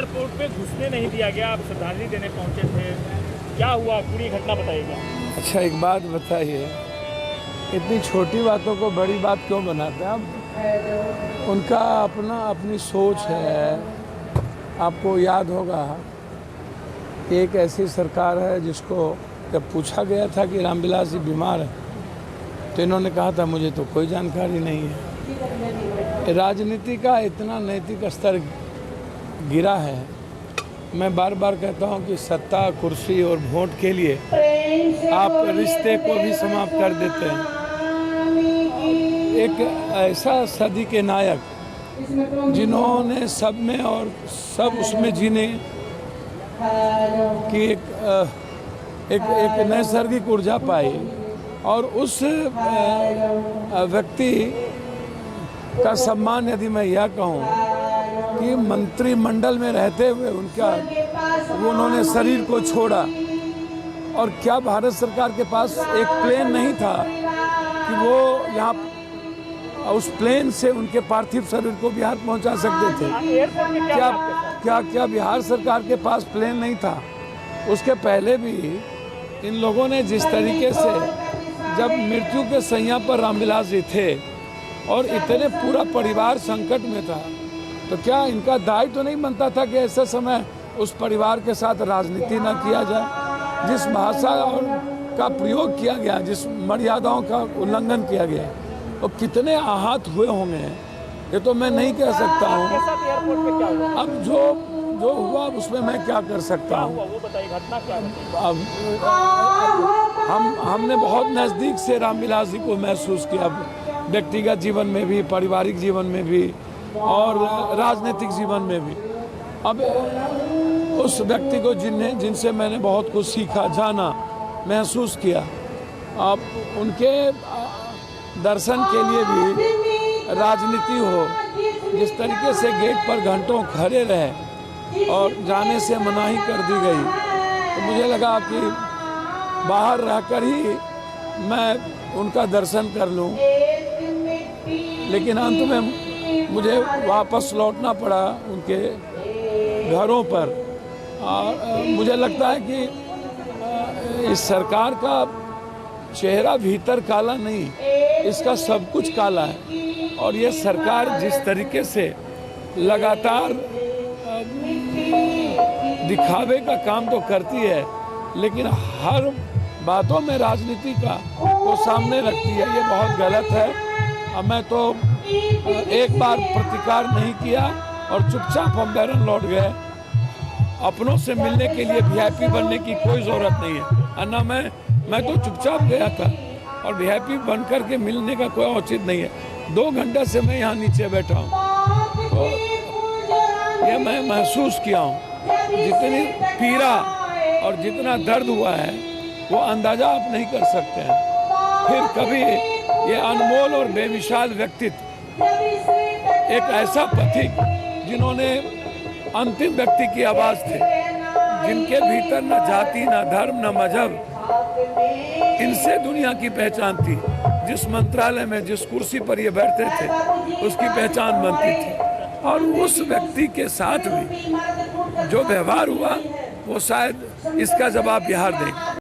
Airport पे घुसने नहीं दिया गया, आप श्रद्धांजलि देने पहुंचे थे, क्या हुआ पूरी घटना बताइएगा। अच्छा एक बात बताइए, इतनी छोटी बातों को बड़ी बात क्यों बनाते हैं आप? उनका अपनी सोच है। आपको याद होगा कि एक ऐसी सरकार है जिसको जब पूछा गया था कि रामविलास जी बीमार है तो इन्होंने कहा था मुझे तो कोई जानकारी नहीं है। राजनीति का इतना नैतिक स्तर गिरा है। मैं बार बार कहता हूं कि सत्ता, कुर्सी और वोट के लिए आप रिश्ते को भी समाप्त कर देते हैं। एक ऐसा सदी के नायक जिन्होंने सब में और सब उसमें जीने की एक नैसर्गिक ऊर्जा पाई, और उस व्यक्ति का सम्मान यदि मैं यह कहूँ कि मंत्रिमंडल में रहते हुए उन्होंने शरीर को छोड़ा, और क्या भारत सरकार के पास एक प्लेन नहीं था कि वो यहाँ उस प्लेन से उनके पार्थिव शरीर को बिहार पहुँचा सकते थे? क्या बिहार सरकार के पास प्लेन नहीं था? उसके पहले भी इन लोगों ने जिस तरीके से, जब मृत्यु के सैया पर रामविलास जी थे और इतने पूरा परिवार संकट में था, तो क्या इनका दायित्व तो नहीं बनता था कि ऐसे समय उस परिवार के साथ राजनीति न किया जाए? जिस भाषा और का प्रयोग किया गया, जिस मर्यादाओं का उल्लंघन किया गया, तो कितने आहत हुए होंगे ये तो मैं नहीं कह सकता हूँ। अब जो हुआ उसमें मैं क्या कर सकता हूँ? वो बताइए, घटना क्या है? अब हमने बहुत नज़दीक से रामविलास जी को महसूस किया, व्यक्तिगत जीवन में भी, पारिवारिक जीवन में भी और राजनीतिक जीवन में भी। अब उस व्यक्ति को जिनसे मैंने बहुत कुछ सीखा, जाना, महसूस किया, अब उनके दर्शन के लिए भी राजनीति हो, जिस तरीके से गेट पर घंटों खड़े रहे और जाने से मनाही कर दी गई, तो मुझे लगा कि बाहर रहकर ही मैं उनका दर्शन कर लूं, लेकिन अंत में मुझे वापस लौटना पड़ा उनके घरों पर। मुझे लगता है कि इस सरकार का चेहरा भीतर काला नहीं, इसका सब कुछ काला है। और ये सरकार जिस तरीके से लगातार दिखावे का काम तो करती है, लेकिन हर बातों में राजनीति का तो सामने रखती है, ये बहुत गलत है। अब मैं तो एक बार प्रतिकार नहीं किया और चुपचाप हम बैरन लौट गए। अपनों से मिलने के लिए वीआईपी बनने की कोई ज़रूरत नहीं है, अन्ना मैं तो चुपचाप गया था और वीआईपी बन कर के मिलने का कोई औचित नहीं है। 2 घंटे से मैं यहाँ नीचे बैठा हूँ, तो ये मैं महसूस किया हूँ, जितनी पीड़ा और जितना दर्द हुआ है वो अंदाज़ा आप नहीं कर सकते हैं। फिर कभी ये अनमोल और बेमिसाल व्यक्तित्व, एक ऐसा पथिक जिन्होंने अंतिम व्यक्ति की आवाज़ थे, जिनके भीतर न जाति, न धर्म, न मजहब, इनसे दुनिया की पहचान थी। जिस मंत्रालय में, जिस कुर्सी पर ये बैठते थे, उसकी पहचान बनती थी। और उस व्यक्ति के साथ भी जो व्यवहार हुआ, वो शायद इसका जवाब बिहार देगा।